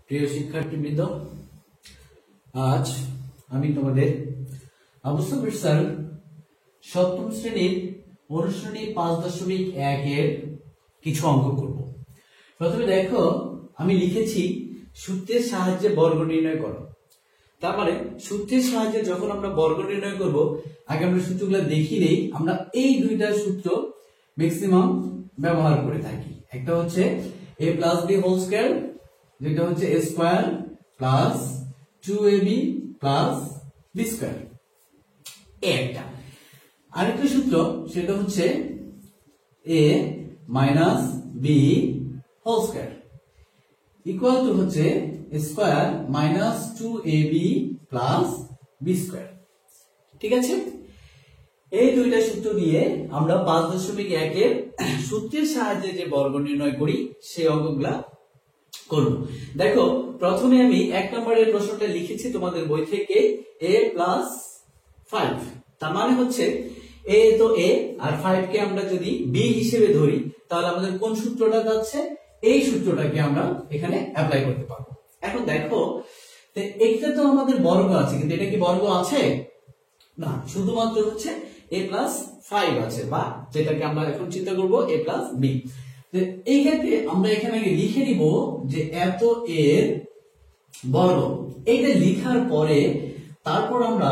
প্রিয় শিক্ষার্থীবৃন্দ, আজ আমি তোমাদের আবু সাব্বির স্যার সপ্তম শ্রেণীর অনুশীলনী 5.1 এর কিছু অঙ্ক করব। প্রথমে দেখো, আমি লিখেছি সূত্রের সাহায্যে বর্গ নির্ণয় করো। তার মানে সূত্রের সাহায্যে যখন আমরা বর্গ নির্ণয় করব, আগে আমরা সূত্রগুলো দেখি নেই। আমরা এই দুইটা সূত্র ম্যাক্সিমাম ব্যবহার করে থাকি। একটা হচ্ছে a plus b whole square, যেটা হচ্ছে a square plus 2ab plus b square, একটা। আরেকটা সূত্র, সেটা হচ্ছে a minus b whole square equal to হচ্ছে a square minus 2ab plus b square. ঠিক আছে, এই দুইটা সূত্র দিয়ে আমরা 5.1 এর সূত্রের সাহায্যে যে বর্গ নির্ণয় করি সেই অঙ্কগুলা করব। দেখো, প্রথমে আমি 1 নম্বরের প্রশ্নটা লিখেছি তোমাদের বই থেকে a প্লাস 5। তার মানে হচ্ছে a তো a আর 5 কে আমরা যদি b হিসেবে ধরি, তাহলে আমাদের কোন সূত্রটা যাচ্ছে, এই সূত্রটাকে আমরা এখানে অ্যাপ্লাই করতে পারবো। এখন দেখো, এইটা তো আমাদের বর্গ আছে, কিন্তু এটা কি বর্গ আছে না, শুধুমাত্র হচ্ছে a প্লাস 5 আছে, বা যেটাকে আমরা এখন চিন্তা করব a প্লাস b। এই ক্ষেত্রে আমরা এখানে লিখে নিব যে এত এর বর্গ। এইটা লিখার পরে তারপর আমরা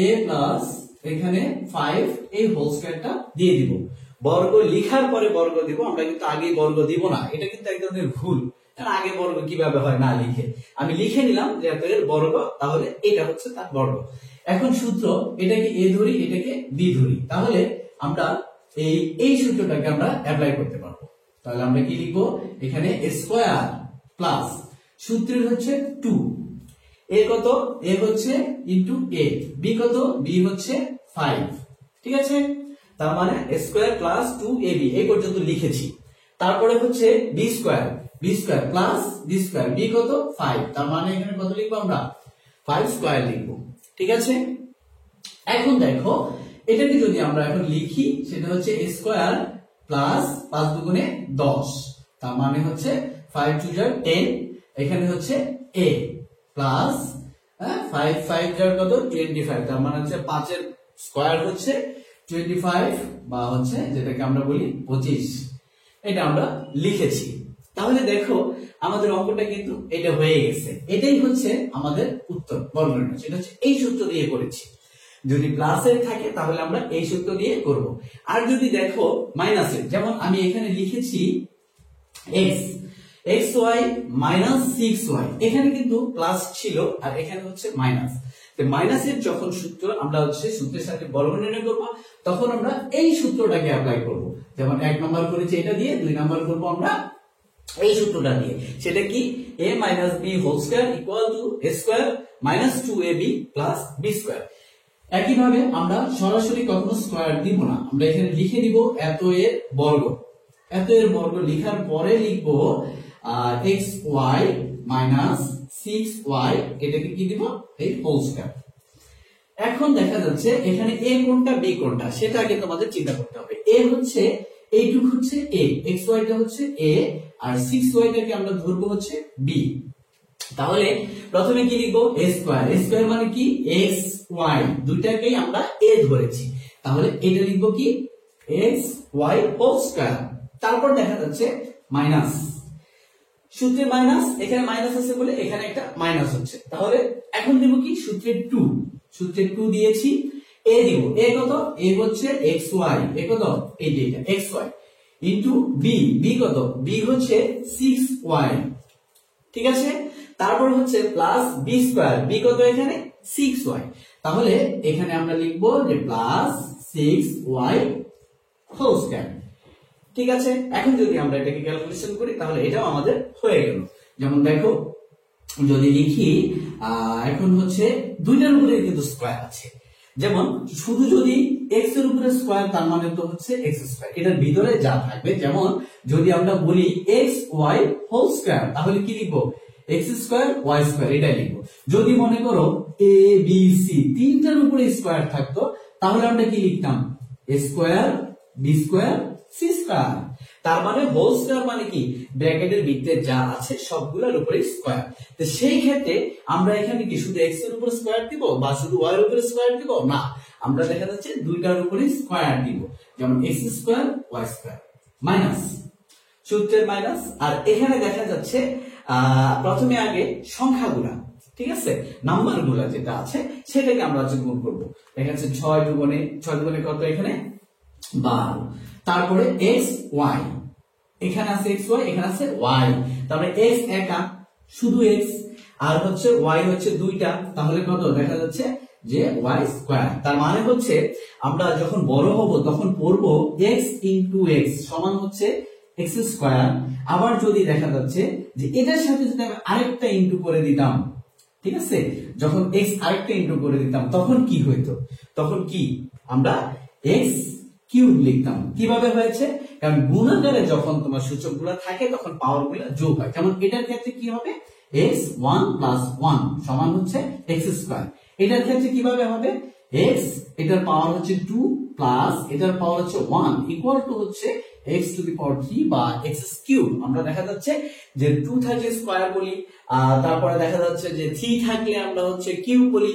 a প্লাস এখানে 5 এই হোল স্কয়ারটা দিয়ে দিব। বর্গ লিখার পরে বর্গ দিব, আমরা কিন্তু আগে বর্গ দিব না। এটা কিন্তু এক ধরনের ভুল, কারণ আগে বর্গ কিভাবে হয় না লিখে আমি লিখে নিলাম যে এত এর বর্গ, তাহলে এটা হচ্ছে তার বর্গ। এখন সূত্র, এটাকে a ধরি, এটাকে b ধরি, তাহলে আমরা এই সূত্রটাকে আমরা অ্যাপ্লাই করতে পারবো। তাহলে আমরা কি লিখবো, এখানে a স্কয়ার প্লাস সূত্রের হচ্ছে 2, a কত, a হচ্ছে ইনটু a, b কত, b হচ্ছে 5। ঠিক আছে, তার মানে a স্কয়ার প্লাস 2ab এই পর্যন্ত লিখেছি। তারপরে হচ্ছে b square plus b square, b কত 5, তার মানে এখানে কত লিখবো আমরা 5 স্কয়ার লিখবো। ঠিক আছে, এখন দেখো এটাকে যদি আমরা এখন লিখি, সেটা হচ্ছে a স্কয়ার প্লাস 5 দুগুণে 10, তার মানে হচ্ছে 5 2 যা 10, এখানে হচ্ছে a প্লাস 5 5 যা কত 25, তার মানে হচ্ছে 5 এর স্কয়ার হচ্ছে 25, বা হচ্ছে যেটাকে আমরা বলি 25। এটা আমরা লিখেছি। তাহলে দেখো আমাদের অঙ্কটা কিন্তু এটা হয়ে গেছে। এটাই হচ্ছে আমাদের উত্তর বর্গ নির্ণয়। সেটা হচ্ছে এই সূত্র দিয়ে করেছি। যদি প্লাসের থাকে তাহলে আমরা এই সূত্র দিয়ে করব। আর যদি দেখো মাইনাসের, যেমন আমি এখানে লিখেছি xy মাইনাস 6y, এখানে কিন্তু প্লাস ছিল আর এখানে হচ্ছে মাইনাস। মাইনাসের যখন সূত্র আমরা হচ্ছে সূত্রের সাথে বর্গ নির্ণয় করব, তখন আমরা এই সূত্রটাকে অ্যাপ্লাই করব। যেমন 1 নাম্বার করেছি এটা দিয়ে, 2 নাম্বার করব আমরা এই সূত্রটা দিয়ে। সেটা কি, a minus b whole square equal to a square minus 2ab plus b square. একইভাবে আমরা সরাসরি কখনো স্কয়ার দিব না, আমরা এখানে লিখে দিব এত এর বর্গ। এত এর বর্গ লিখার পরে লিখব xy মাইনাস 6y, এটাকে কি দিব, এই হোল স্কয়ার। এখন দেখা যাচ্ছে এখানে a কোনটা b কোনটা সেটা আগে তোমাদের চিন্তা করতে হবে। a হচ্ছে এইটুক হচ্ছে a, xy টা হচ্ছে a, আর 6y টাকে আমরা ধরবো হচ্ছে b। তাহলে প্রথমে কি লিখবো, a স্কয়ার, a স্কয়ার মানে কি xy, দুইটাকেই আমরা a ধরেছি, তাহলে এটা লিখবো কি xy হোল স্কয়ার। তারপর দেখা যাচ্ছে মাইনাস, সূত্রে মাইনাস, এখানে মাইনাস আছে বলে এখানে একটা মাইনাস হচ্ছে, তাহলে এখন দেব কি সূত্রের 2, সূত্রের 2 দিয়েছি, a দিব, a কত, a হচ্ছে xy, a কত এইটা xy ইনটু b, b কত, b হচ্ছে 6y। ঠিক আছে, তারপর হচ্ছে প্লাস b স্কয়ার, b কত এখানে 6y, তাহলে এখানে আমরা লিখবো যে প্লাস 6y হোল স্কয়ার। ঠিক আছে, এখন যদি আমরা এটাকে ক্যালকুলেশন করি তাহলে এটাও আমাদের হয়ে গেল। যেমন দেখো, যদি লিখি এখন হচ্ছে দুইটার উপরে কিন্তু স্কয়ার আছে, যেমন শুধু যদি x এর উপরে স্কয়ার, তার মানে তো হচ্ছে x স্কয়ার, এটার ভিতরে যা থাকবে। যেমন যদি আমরা বলি xy হোল স্কয়ার, তাহলে কি লিখবো x স্কয়ার y স্কয়ার, এটাই লিখবো। যদি মনে করো a b c তিনটার উপরে স্কয়ার থাকতো, তাহলে আমরা কি লিখতাম a square b square c square. তার মানে হোল স্কয়ার মানে কি ব্র্যাকেটের ভিতরে যা আছে সবগুলোর উপরে স্কয়ার। তো সেই ক্ষেত্রে আমরা এখানে কি শুধু x এর উপর স্কয়ার দিব বা শুধু y এর উপর স্কয়ার দিব না, আমরা দেখা যাচ্ছে দুইটার উপরে স্কয়ার দিব, যেমন x square y square minus সূত্রের মাইনাস। আর এখানে দেখা যাচ্ছে প্রথমে আগে সংখ্যাগুলা, ঠিক আছে, নাম্বার গুলা যেটা আছে সেটাকে আমরা হচ্ছে গুণ করবো। দেখা যাচ্ছে 6 দুগুণে কত, এখানে 12। তারপরে x y, এখানে আছে x y, এখানে আছে y, তারপরে x একা শুধু x, আর হচ্ছে y হচ্ছে দুইটা, তাহলে কত দেখা যাচ্ছে যে y স্কয়ার। তার মানে হচ্ছে আমরা যখন বড় হব তখন পড়বো x ইনটু x সমান হচ্ছে x স্কয়ার। আবার যদি দেখা যাচ্ছে যে এটার সাথে যদি আমি আরেকটা ইনটু করে দিতাম, ঠিক আছে, যখন x আরেকটা ইনটু করে দিতাম তখন কি হইতো, তখন কি আমরা x কিউব লিখতাম। কিভাবে হয়েছে, কারণ গুণাকারে যখন তোমার সূচকগুলো থাকে তখন পাওয়ারগুলো যোগ হয়। যেমন এটার ক্ষেত্রে কি হবে, x 1 প্লাস 1 সমান হচ্ছে x স্কয়ার। এটার ক্ষেত্রে কিভাবে হবে, x এটার পাওয়ার হচ্ছে 2 প্লাস এটার পাওয়ার হচ্ছে 1 ইকুয়াল টু হচ্ছে x টু দি পাওয়ার 3 বা x কিউব। আমরা দেখা যাচ্ছে যে 2 থাকলে স্কয়ার বলি, তারপরে দেখা যাচ্ছে যে 3 থাকলে আমরা হচ্ছে কিউব বলি,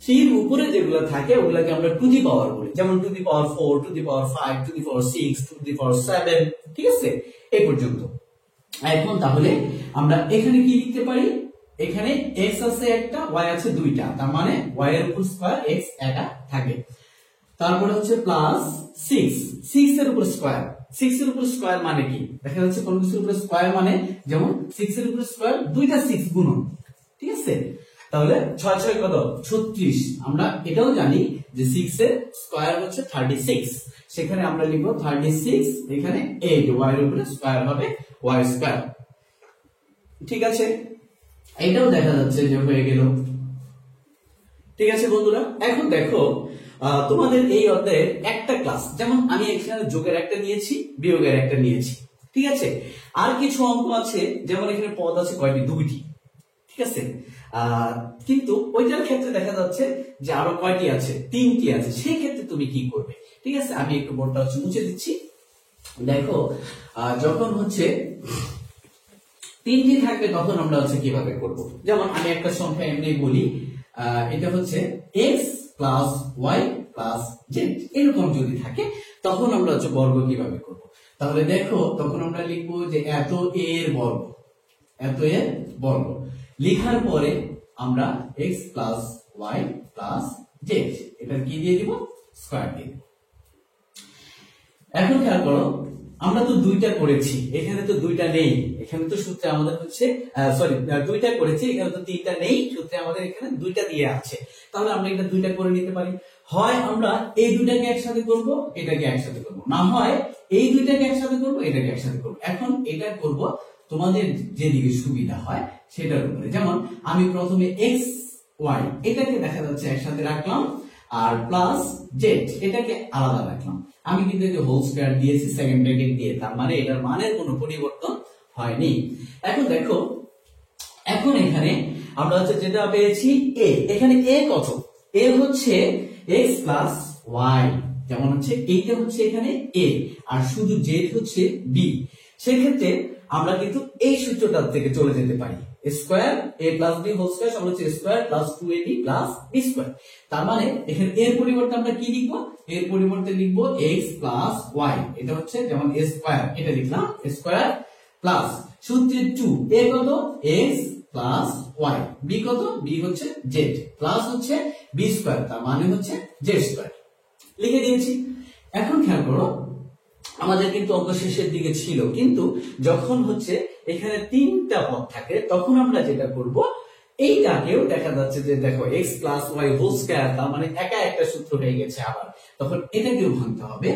3 এর উপরে যেগুলো থাকে ওগুলোকে আমরা টু দি পাওয়ার বলি, যেমন to the power 4, to the power 5, to the power 6, to the power 7, ঠিক আছে, এই পর্যন্ত। এখন তাহলে আমরা এখানে কি লিখতে পারি, এখানে x আছে একটা, y আছে দুইটা, তার মানে y এর উপর স্কয়ার x একা থাকে। তারপরে হচ্ছে প্লাস 6 এর উপর স্কয়ার, 6 এর উপর স্কয়ার মানে কি, দেখা যাচ্ছে কোন কিছুর উপর স্কয়ার মানে যেমন 6 এর উপর স্কয়ার দুইটা 6 গুণন, ঠিক আছে, তাহলে 6 6 কত 36। আমরা এটাও জানি যে 6 এর স্কয়ার হচ্ছে 36, সেখানে আমরা লিখব 36, এখানে 8 y এর উপরে স্কয়ার হবে y স্কয়ার, ঠিক আছে। এটাও দেখা যাচ্ছে যে হয়ে গেল, ঠিক আছে বন্ধুরা। এখন দেখো তোমাদের এই অধ্যায়ের একটা ক্লাস, যেমন আমি এখানে যোগের একটা নিয়েছি, বিয়োগের একটা নিয়েছি, ঠিক আছে। আর কিছু অঙ্ক আছে, যেমন এখানে পদ আছে কয়টি, দুইটি, ঠিক আছে। কিন্তু ওইটার ক্ষেত্রে দেখা যাচ্ছে যে আরো কয়টি আছে, তিনটি আছে, সেই ক্ষেত্রে তুমি কি করবে, ঠিক আছে। আমি একটু বোর্ডটা হচ্ছে মুছে দিচ্ছি। দেখো যখন হচ্ছে তিনটি থাকবে তখন আমরা হচ্ছে কিভাবে করব, যেমন আমি একটা সংখ্যা এমনি বলি, এটা হচ্ছে x plus y plus z, এরকম যদি থাকে তখন আমরা হচ্ছে বর্গ কিভাবে করব। তাহলে দেখো তখন আমরা লিখবো যে এত এর বর্গ, এত এর বর্গ লিখার পরে আমরা x plus y plus z এটা কি দিয়ে দিব, স্কয়ার দিয়ে দিব। এখন খেয়াল করো, আমরা তো দুইটা করেছি, এখানে তো দুইটা নেই, এখানে তো সূত্রে আমাদের হচ্ছে দুইটা করেছি, এখানে তো তিনটা নেই, সূত্রে আমাদের এখানে দুইটা দিয়ে আছে, তাহলে আমরা এটা দুইটা করে নিতে পারি। হয় আমরা এই দুইটাকে একসাথে করব, এটাকে একসাথে করব, না হয় এই দুইটাকে একসাথে করব, এটাকে একসাথে করব। এখন এটা করব তোমাদের যেদিকে সুবিধা হয় সেটার উপরে, যেমন আমি প্রথমে x y এটাকে দেখা যাচ্ছে একসাথে রাখলাম, আর প্লাস জেড এটাকে আলাদা রাখলাম। আমি কিন্তু এই যে হোল স্কয়ার দিয়েছি সেকেন্ড ব্র্যাকেট দিয়ে, তার মানে এটার মানের কোনো পরিবর্তন হয়নি। এখন দেখো, এখন এখানে আমরা হচ্ছে যেটা পেয়েছি a, এখানে a কত, a হচ্ছে x প্লাস y, যেমন হচ্ছে এইটা হচ্ছে এখানে a আর শুধু z হচ্ছে b। সেক্ষেত্রে আমরা কিন্তু এই সূত্রটা থেকে চলে যেতে পারি, square a plus b whole square সমান হচ্ছে square plus 2ab plus b square. তার মানে এখানে এর পরিবর্তে আমরা কি লিখব, এর পরিবর্তে লিখব x প্লাস y, এটা হচ্ছে যেমন a স্কয়ার, এটা লিখলাম স্কয়ার প্লাস সূত্রে 2 a কত x প্লাস y, b কত b হচ্ছে z প্লাস হচ্ছে b স্কয়ার, তার মানে হচ্ছে z স্কয়ার, লিখে দিয়েছি। এখন খেয়াল করো, আমাদের কিন্তু অঙ্ক শেষের দিকে ছিল, কিন্তু যখন হচ্ছে এখানে তিনটা পদ থাকে তখন আমরা যেটা করব, এইটাকেও দেখা যাচ্ছে যে দেখো x plus y whole square, তার মানে একা একটা সূত্র হয়ে গেছে, আবার তখন এটাকেও ভাঙতে হবে,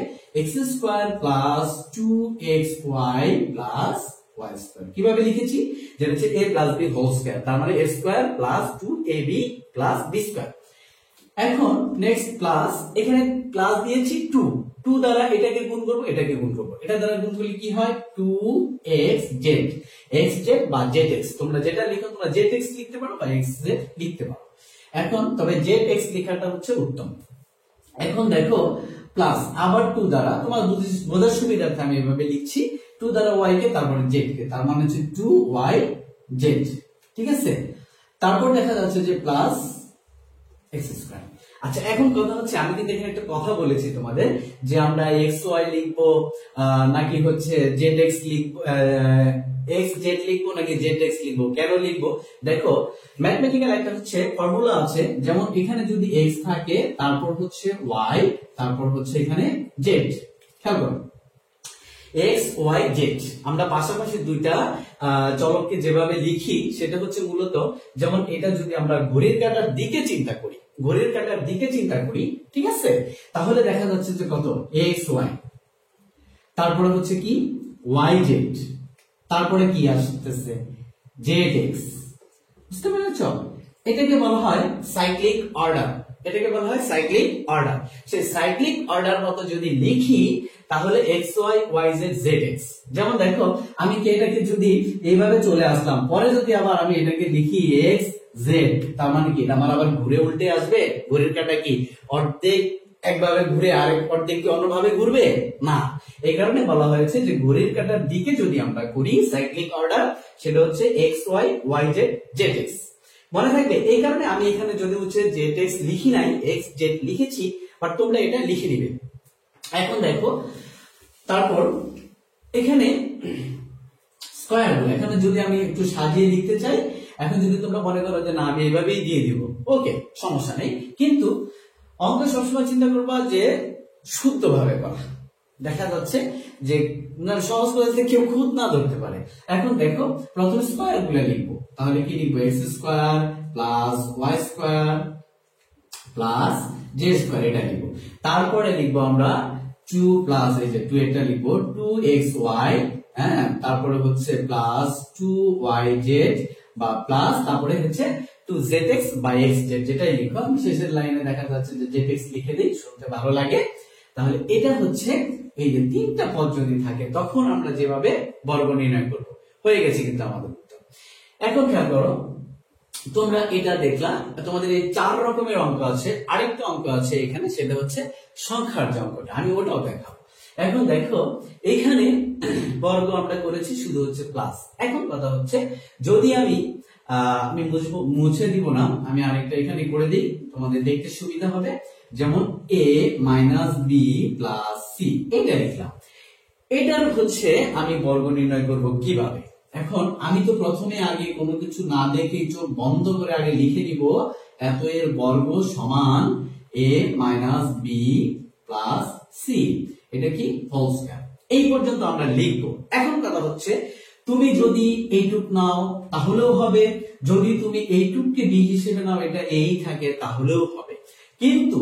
x square plus 2xy plus y square. কিভাবে লিখেছি, যেটা হচ্ছে a plus b whole square, তার মানে a square plus 2ab plus b square. এখন নেক্সট প্লাস, এখানে প্লাস দিয়েছি 2 দ্বারা এটাকে গুণ করব, এটাকে গুণ করব, এটা দ্বারা গুণ করলে কি হয় 2xz, xz বা zx, তোমরা যেটা লিখো, তোমরা zx লিখতে পারো বা xz লিখতে পারো। এখন তবে zx লেখাটা হচ্ছে উত্তম। এখন দেখো প্লাস আবার 2 দ্বারা, তোমার বোঝার সুবিধার্থে আমি এভাবে লিখছি, 2 দ্বারা y কে, তারপরে z কে, তার মানে হচ্ছে 2yz। ঠিক আছে, তারপর দেখা যাচ্ছে যে প্লাস x স্কয়ার। আচ্ছা, এখন কথা হচ্ছে, আমি কিন্তু এখানে একটা কথা বলেছি তোমাদের যে আমরা xy লিখবো নাকি হচ্ছে zx লিখবো, xz লিখবো নাকি zx লিখবো, কেন লিখবো? দেখো, ম্যাথমেটিক্যাল একটা হচ্ছে ফর্মুলা আছে, যেমন এখানে যদি x থাকে, তারপর হচ্ছে y, তারপর হচ্ছে এখানে z। খেয়াল করো, x y z আমরা পাশাপাশি দুইটা চলককে যেভাবে লিখি সেটা হচ্ছে মূলত, যেমন এটা যদি আমরা ঘড়ির কাঁটার দিকে চিন্তা করি, ঘড়ির কাঁটার দিকে চিন্তা করি, ঠিক আছে, তাহলে দেখা যাচ্ছে যে কত x y, তারপরে হচ্ছে কি y z, তারপরে কি আসতেছে z x। বুঝতে পেরেছ? এটাকে বলা হয় সাইক্লিক অর্ডার, এটাকে বলা হয় সাইক্লিক অর্ডার। সেই সাইক্লিক অর্ডার মতো যদি লিখি তাহলে xy yz zx। যেমন দেখো, আমি কি এটাকে যদি এইভাবে চলে আসলাম, পরে যদি আবার আমি এটাকে লিখি x z, তার মানে কি এটা আমার আবার ঘুরে উল্টে আসবে? ঘড়ির কাঁটা কি অর্ধেক একভাবে ঘুরে আরেক অর্ধেক কি অন্যভাবে ঘুরবে? না। এই কারণে বলা হয়েছে যে ঘড়ির কাঁটার দিকে যদি আমরা করি সাইক্লিক অর্ডার, সেটা হচ্ছে xy yz zx। মনে থাকবে, এই কারণে আমি এখানে যদি হচ্ছে zx লিখি নাই, xz লিখেছি, বাট তোমরা এটা লিখে দিবে। এখন দেখো, তারপর এখানে স্কয়ার গুলো, এখানে যদি আমি একটু সাজিয়ে লিখতে চাই, এখন যদি তোমরা মনে করো যে না আমি এইভাবেই দিয়ে দিব, ওকে, সমস্যা নেই, কিন্তু অঙ্ক সবসময় চিন্তা করবা যে শুদ্ধভাবে করা। দেখা যাচ্ছে যে সহজ করে কেউ খুদ না ধরতে পারে। এখন দেখো, প্রথমে স্কয়ার গুলো লিখবো, তাহলে কি লিখবো? x square plus y square plus z square, এটা লিখবো। তারপরে লিখবো আমরা 2 প্লাস, এই যে 2 এটা লিখবো 2xy, হ্যাঁ, তারপরে হচ্ছে প্লাস 2yz বা প্লাস, তারপরে হচ্ছে 2zx বাই xz, যেটাই লিখো। আমি শেষের লাইনে দেখা যাচ্ছে যে zx লিখে দিই, শুনতে ভালো লাগে। তাহলে এটা হচ্ছে এই যে তিনটা পদ যদি থাকে তখন আমরা যেভাবে বর্গ নির্ণয় করব, হয়ে গেছে কিন্তু আমাদের উত্তর। এখন খেয়াল করো, তোমরা এটা দেখলা, তোমাদের এই 4 রকমের অঙ্ক আছে, আরেকটা অঙ্ক আছে এখানে, সেটা হচ্ছে সংখ্যার যে অঙ্কটা, আমি ওটাও দেখাবো। এখন দেখো, এইখানে বর্গ আমরা করেছি শুধু হচ্ছে প্লাস। এখন কথা হচ্ছে, যদি আমি মুছে দিব না, আমি আরেকটা এখানে করে দিই, তোমাদের দেখতে সুবিধা হবে। যেমন a minus b plus c, এটা লিখলাম। এটার হচ্ছে আমি বর্গ নির্ণয় করব কিভাবে? এখন আমি তো প্রথমে আগে কোনো কিছু না দেখে চোখ বন্ধ করে আগে লিখে দিব, এত এর বর্গ সমান a minus b plus c, এটা কি হোল স্কয়ার। এই পর্যন্ত আমরা লিখবো। এখন কথা হচ্ছে, তুমি যদি এইটুক নাও তাহলেও হবে, যদি তুমি এইটুককে বি হিসেবে নাও, এটা এই থাকে, তাহলেও হবে। কিন্তু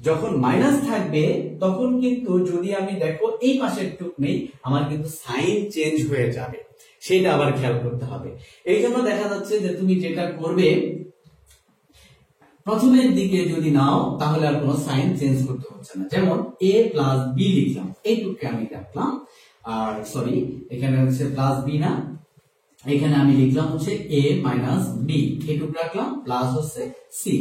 যখন মাইনাস থাকবে তখন কিন্তু, যদি আমি দেখো এই পাশের টুক নেই, আমার কিন্তু সাইন চেঞ্জ হয়ে যাবে, সেটা আবার খেয়াল করতে হবে। এই জন্য দেখা যাচ্ছে যে তুমি যেটা করবে, প্রথমের দিকে যদি নাও তাহলে আর কোনো সাইন চেঞ্জ করতে হচ্ছে না। যেমন a প্লাস বি লিখলাম, এইটুককে আমি রাখলাম, আর সরি এখানে হচ্ছে প্লাস বি না, এখানে আমি লিখলাম হচ্ছে a মাইনাস বি, এইটুকু রাখলাম, প্লাস হচ্ছে সি।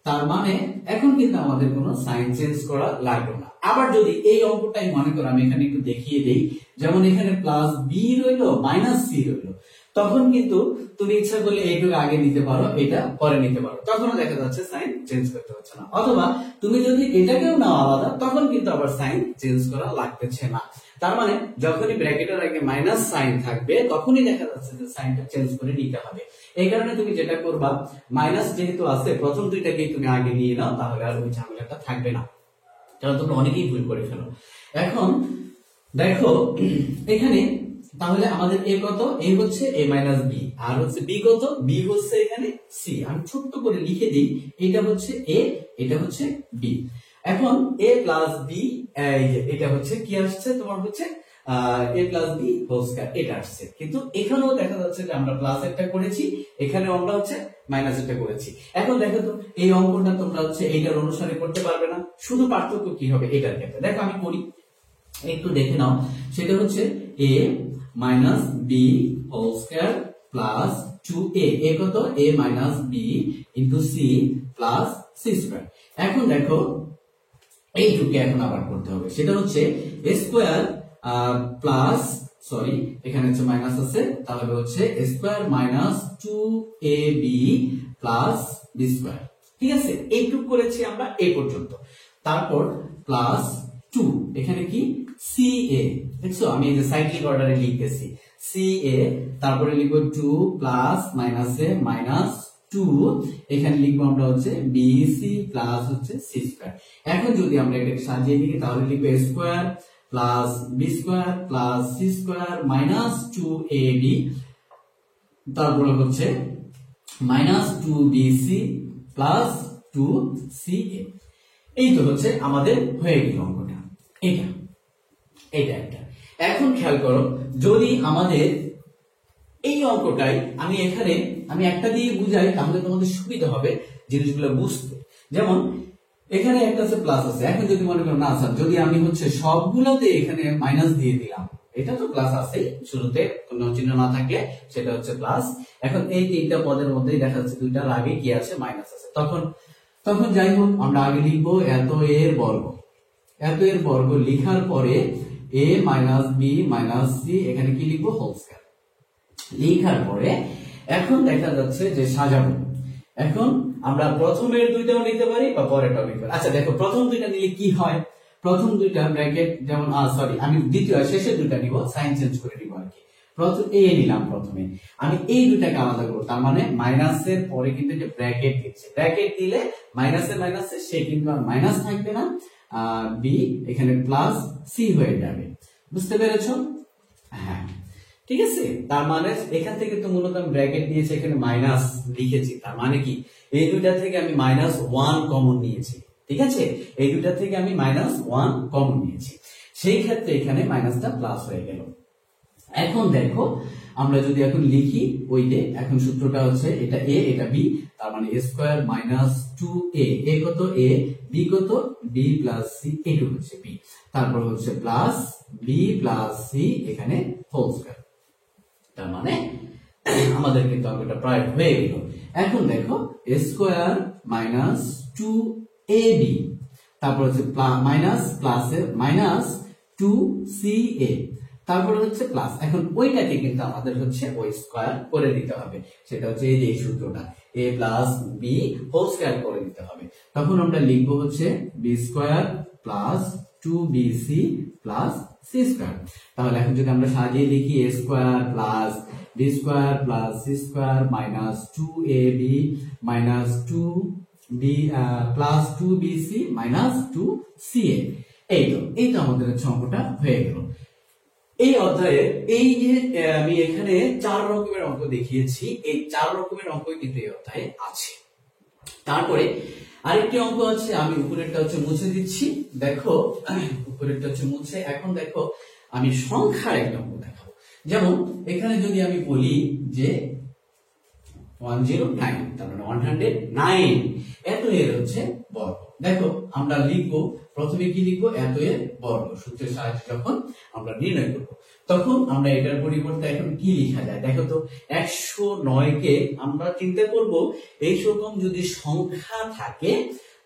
তার মানে এখন কিন্তু আমাদের কোনো সাইন চেঞ্জ করা লাগবে না। আবার যদি এই অঙ্কটাই মনে করো, আমি এখানে একটু দেখিয়ে দেই, যেমন এখানে প্লাস বি রইলো মাইনাস সি রইলো, তখন কিন্তু তুমি ইচ্ছা করলে এইটুকু আগে নিতে পারো, এটা পরে নিতে পারো, তখনও দেখা যাচ্ছে সাইন চেঞ্জ করতে হচ্ছে না। অথবা তুমি যদি এটাকেও নাও আলাদা, তখন কিন্তু আবার সাইন চেঞ্জ করা লাগতেছে না। তার মানে যখনই ব্র্যাকেটের আগে মাইনাস সাইন থাকবে তখনই দেখা যাচ্ছে যে সাইনটা চেঞ্জ করে নিতে হবে। এই কারণে তুমি যেটা করবা, মাইনাস যেহেতু আছে, প্রথম দুইটাকেই তুমি আগে নিয়ে নাও, তাহলে আর ওই ঝামেলাটা থাকবে না, কারণ তোমরা অনেকেই ভুল করে ফেলো। এখন দেখো এখানে, তাহলে আমাদের এ কত? এ হচ্ছে a মাইনাস বি, আর হচ্ছে বি কত? বি হচ্ছে এখানে সি। আমি ছোট্ট করে লিখে দিই, এটা হচ্ছে a, এটা হচ্ছে বি। এখন a প্লাস বি, এটা হচ্ছে কি আসছে তোমার হচ্ছে a plus b whole square, এটা আসছে। কিন্তু এখানেও দেখা যাচ্ছে যে আমরা প্লাস একটা করেছি, এখানে আমরা হচ্ছে মাইনাস একটা করেছি। এখন দেখো তো, এই অঙ্কটা তোমরা হচ্ছে এইটার অনুসারে করতে পারবে না, শুধু পার্থক্য কি হবে এটার ক্ষেত্রে। দেখো আমি করি, একটু দেখে নাও, সেটা হচ্ছে a minus b whole square plus 2a, এ কত? a minus b into c plus c square. এখন দেখো এইটুকু এখন আবার করতে হবে, সেটা হচ্ছে স্কোয়ার প্লাস, সরি এখানে হচ্ছে মাইনাস আছে, তাহলে হচ্ছে square minus 2ab plus b square. ঠিক আছে, এইটুকু করেছি আমরা এই পর্যন্ত। তারপর প্লাস 2, এখানে কি সি এ, দেখছো আমি এই যে সাইক্লিক অর্ডারে লিখতেছি সি এ, তারপরে লিখবো 2 প্লাস মাইনাস এ মাইনাস 2, এখানে লিখবো আমরা হচ্ছে বি সি প্লাস হচ্ছে সি স্কোয়ার। এখন যদি আমরা এটাকে সাজিয়ে লিখি তাহলে লিখবো square plus b square plus c square minus 2ab, তারপরে হচ্ছে মাইনাস 2bc প্লাস 2ca। এই তো হচ্ছে আমাদের হয়ে গেল অঙ্কটা। এটা এটা একটা। এখন খেয়াল করো, যদি আমাদের এই অঙ্কটাই আমি একটা দিয়ে বুঝাই তাহলে তোমাদের সুবিধা হবে জিনিসগুলো বুঝতে। যেমন এখানে একটা আছে প্লাস আছে, এখন যদি মনে করো না স্যার যদি আমি হচ্ছে সবগুলোতে এখানে মাইনাস দিয়ে দিলাম, এটা তো প্লাস আছে শুরুতে কোনো চিহ্ন না থাকলে সেটা হচ্ছে প্লাস। এখন এই তিনটা পদের মধ্যেই দেখা যাচ্ছে দুইটার আগে কি আছে মাইনাস আছে, তখন যাই হোক আমরা আগে লিখবো এত এর বর্গ লিখার পরে a minus b minus c, এখানে কি লিখবো হোল স্কয়ার লিখার পরে এখন দেখা যাচ্ছে যে সাজাবো। এখন আমরা প্রথমের দুইটাও নিতে পারি বা পরেরটাও নিতে পারি। আচ্ছা দেখো প্রথম দুইটা নিলে কি হয়, প্রথম দুইটা ব্র্যাকেট যেমন সরি আমি দ্বিতীয় শেষের দুইটা নিব, সাইন চেঞ্জ করে নিব আর কি। প্রথম এ নিলাম, প্রথমে আমি এই দুইটাকে আলাদা করব, তার মানে মাইনাসের পরে কিন্তু যে ব্র্যাকেট দিচ্ছে, ব্র্যাকেট দিলে মাইনাসে সে কিন্তু আর মাইনাস থাকবে না, বি এখানে প্লাস সি হয়ে যাবে। বুঝতে পেরেছো? হ্যাঁ ঠিক আছে। তার মানে এখান থেকে তো মূলত আমি ব্র্যাকেট দিয়েছি, এখানে মাইনাস লিখেছি, তার মানে কি এই দুইটা থেকে আমি -1 কমন নিয়েছি। ঠিক আছে, এই দুইটা থেকে আমি -1 কমন নিয়েছি, সেই ক্ষেত্রে এখানে মাইনাসটা প্লাস হয়ে গেল। এখন দেখো আমরা যদি এখন লিখি ওই যে এখন সূত্রটা হচ্ছে এটা a এটা b, তার মানে a square minus 2a, a কত a, b কত b প্লাস c, এটুকু হচ্ছে b, তারপর হচ্ছে প্লাস b প্লাস c এখানে হোল স্কয়ার। তার মানে আমাদের কিন্তু অঙ্কটা প্রায় হয়ে গেল। এখন দেখো a স্কয়ার মাইনাস 2ab, তারপর হচ্ছে মাইনাস প্লাসে মাইনাস 2ca, তারপরে হচ্ছে প্লাস। এখন ওইটাকে কিন্তু আমাদের হচ্ছে ওই স্কয়ার করে দিতে হবে, সেটা হচ্ছে এই যে এই সূত্রটা a plus b whole square করে দিতে হবে। তখন আমরা লিখবো হচ্ছে b square plus 2bc plus c square. তাহলে এখন যদি আমরা সাজিয়ে লিখি a square plus b square plus c square minus 2ab minus 2b plus 2bc minus 2ca, এই তো আমাদের হচ্ছে অঙ্কটা হয়ে গেল। এই অধ্যায়ে এই যে আমি এখানে 4 রকমের অঙ্ক দেখিয়েছি, এই 4 রকমের অঙ্কই কিন্তু এই অধ্যায়ে আছে। তারপরে আরেকটি অঙ্ক আছে, আমি উপরেরটা হচ্ছে মুছে দিচ্ছি, দেখো উপরেরটা হচ্ছে মুছে। এখন দেখো আমি সংখ্যার একটা অঙ্ক দেখাবো। যেমন এখানে যদি আমি বলি যে 109, তার মানে 109 এত এর হচ্ছে বর্গ। দেখো আমরা লিখবো প্রথমে কি লিখবো, এত এর বর্গ সূত্রের সাহায্যে যখন আমরা নির্ণয় করব তখন আমরা এটার পরিবর্তে এখন কি লেখা যায় দেখো তো। 109 কে আমরা চিন্তা করব এই রকম যদি সংখ্যা থাকে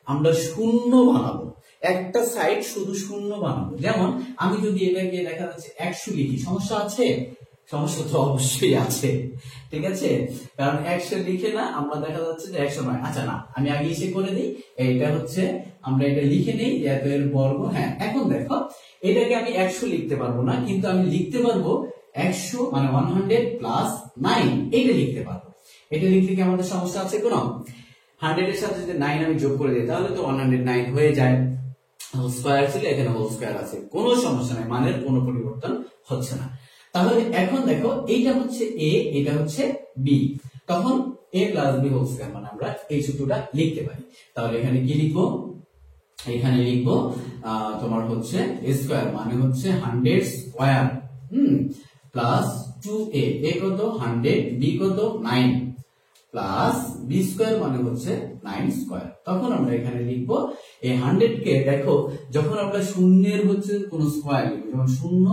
আমরা শূন্য বানাবো, একটা সাইড শুধু শূন্য বানাবো। যেমন আমি যদি এটাকে দেখা যাচ্ছে 100 লিখি, সমস্যা আছে? সমস্যা তো অবশ্যই আছে, ঠিক আছে, কারণ 100 লিখে না আমরা দেখা যাচ্ছে যে 109। আচ্ছা না, আমি আগে এসে করে দিই, এটা হচ্ছে আমরা এটা লিখে নেই এত এর বর্গ। হ্যাঁ এখন দেখো এটাকে আমি 100 লিখতে পারবো না, কিন্তু আমি লিখতে পারবো 100 মানে 100 প্লাস 9, এটা লিখতে পারবো। এটা লিখতে কি আমাদের সমস্যা আছে কোনো? 100 এর সাথে যদি 9 আমি যোগ করে দিই তাহলে তো 109 হয়ে যায়। হোল স্কয়ার ছিল, এখানে হোল স্কয়ার আছে, কোনো সমস্যা নাই, মানের কোনো পরিবর্তন হচ্ছে না। তাহলে এখন দেখো এইটা হচ্ছে a, এটা হচ্ছে b, তখন a plus b whole square মানে আমরা এই সূত্রটা লিখতে পারি। তাহলে এখানে কি লিখবো, এখানে লিখবো তোমার হচ্ছে a স্কয়ার মানে হচ্ছে 100 স্কয়ার প্লাস 2a, a কত 100, b কত 9 প্লাস b স্কয়ার মানে হচ্ছে 9 স্কয়ার। তখন আমরা এখানে লিখবো এই 100 কে দেখো যখন আমরা শূন্যের হচ্ছে কোন স্কয়ার লিখবো, যেমন শূন্য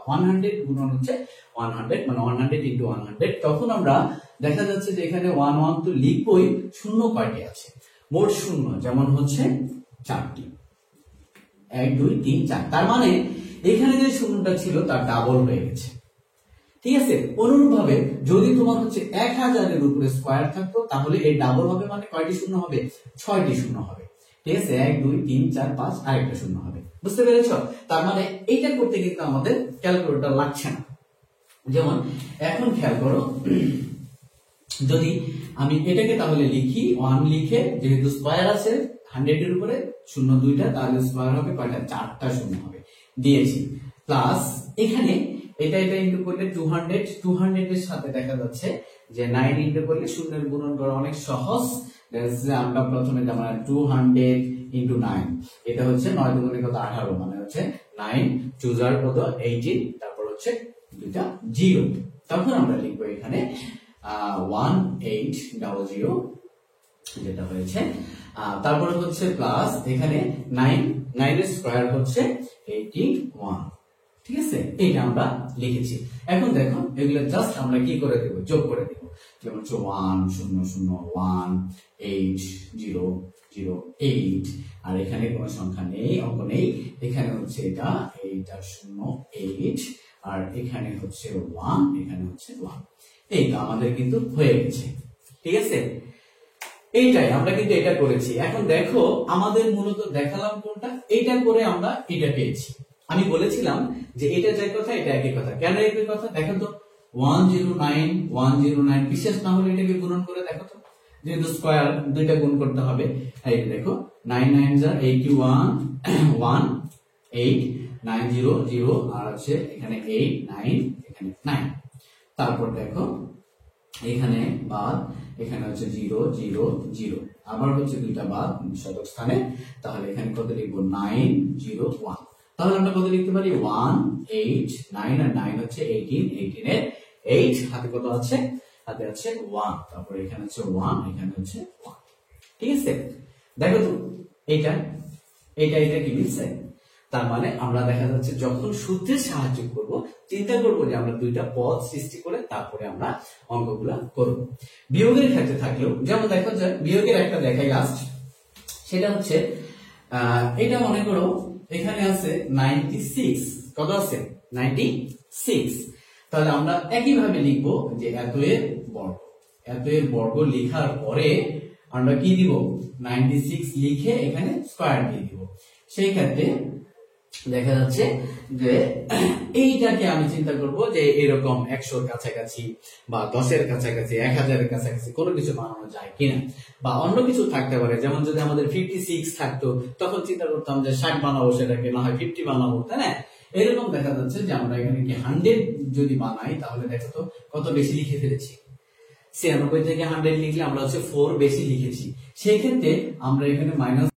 100 গুণন হচ্ছে 100 মানে 100 ইনটু 100, তখন আমরা দেখা যাচ্ছে যে এখানে 1 তো লিখবোই, শূন্য কয়টি আছে মোট শূন্য, যেমন হচ্ছে 4টি। 1 2 3 4, তার মানে এখানে যে শূন্যটা ছিল তার ডাবল হয়ে গেছে। ঠিক আছে, অনুরূপ ভাবে যদি তোমার হচ্ছে 1000 এর উপরে স্কয়ার থাকতো তাহলে এই ডাবল হবে, মানে কয়টি শূন্য হবে? 6টি শূন্য হবে। ঠিক আছে, 1 2 3 4 5 আরেকটা শূন্য হবে। বুঝতে পেরেছো? তার মানে এইটা করতে কিন্তু আমাদের ক্যালকুলেটর লাগছে না। যেমন এখন খেয়াল করো, যদি আমি এটাকে তাহলে লিখি 1 লিখে, যেহেতু স্কয়ার আছে 100 এর উপরে শূন্য দুইটা, তাহলে স্কয়ার হবে কয়টা? 4টা শূন্য হবে দিয়েছি। প্লাস এখানে এটা ইন্টু করলে 200 এর সাথে দেখা যাচ্ছে যে 9 ইন্টু করলে শূন্যের গুণন করা অনেক সহজ। আমরা প্রথমে যেমন 200 ইন্টু 9, এটা হচ্ছে 9 দুগুণে কত? 18, মানে হচ্ছে 9 চুজার কত? 18, তারপর হচ্ছে দুইটা 0, তখন আমরা লিখবো এখানে 1800, যেটা হয়েছে। তারপরে হচ্ছে প্লাস এখানে 9 এর স্কয়ার হচ্ছে 81। ঠিক আছে, এইটা আমরা লিখেছি। এখন দেখো এগুলো জাস্ট আমরা কি করে দেব? যোগ করে দেব। যেমন 1 0 0 1 8 0 0 8, আর এখানে কোনো সংখ্যা নেই, অঙ্ক নেই, এখানে হচ্ছে এটা 0 8, আর এখানে হচ্ছে 1, এখানে হচ্ছে 1। এইটা আমাদের কিন্তু হয়ে গেছে। ঠিক আছে, এইটাই আমরা কিন্তু এটা করেছি। এখন দেখো আমাদের মূলত দেখালাম কোনটা, এইটা করে আমরা এটা পেয়েছি। আমি বলেছিলাম যে এটা যাই কথা এটা একই কথা। কেন একই কথা? দেখো তো 109 109, বিশেষ না হলে এটাকে গুণন করে দেখো তো, যেহেতু স্কয়ার দুইটা গুণ করতে হবে। এই দেখো 9 9 যা 81 1 8 9 0 0, আর আছে এখানে 8 9, এখানে 9। তারপর দেখো এখানে বাদ, এখানে হচ্ছে 0 0 0, আবার হচ্ছে দুইটা বাদ শতক স্থানে, তাহলে এখানে কত লিখবো? 9 0 1। তাহলে আমরা কত লিখতে পারি? 1 8 9, আর 9 হচ্ছে 18, 18 এর 8 হাতে কত আছে? হাতে আছে 1, তারপর এখানে হচ্ছে 1, এখানে হচ্ছে 1। ঠিক আছে, দেখো তো এইটা কি মিলছে? তার মানে আমরা দেখা যাচ্ছে যখন সূত্রের সাহায্য করব, চিন্তা করব যে আমরা দুইটা পদ সৃষ্টি করে তারপরে আমরা অঙ্কগুলা করব। বিয়োগের ক্ষেত্রে থাকলেও যেমন দেখো যে বিয়োগের একটা দেখাই লাস্ট, সেটা হচ্ছে এটা মনে করো এখানে আছে 96, কত আছে? 96। তাহলে আমরা একইভাবে লিখবো যে এত এর বর্গ লেখার পরে আমরা কি দিব? 96 লিখে এখানে স্কয়ার দিয়ে দিব। সেই ক্ষেত্রে দেখা যাচ্ছে যে এইটাকে আমি চিন্তা করব যে এরকম 100 এর কাছাকাছি বা 10 এর কাছাকাছি 1000 এর কাছাকাছি কোনো কিছু বানানো যায় কিনা, বা অন্য কিছু থাকতে পারে। যেমন যদি আমাদের 56 থাকতো তখন চিন্তা করতাম যে 60 বানাবো, সেটাকে না হয় 50 বানাবো, তাই না? এরকম দেখা যাচ্ছে যে আমরা এখানে কি 100 যদি বানাই তাহলে দেখো তো কত বেশি লিখে ফেলেছি। 96 থেকে 100 লিখলে আমরা হচ্ছে 4 বেশি লিখেছি। সেই ক্ষেত্রে আমরা এখানে মাইনাস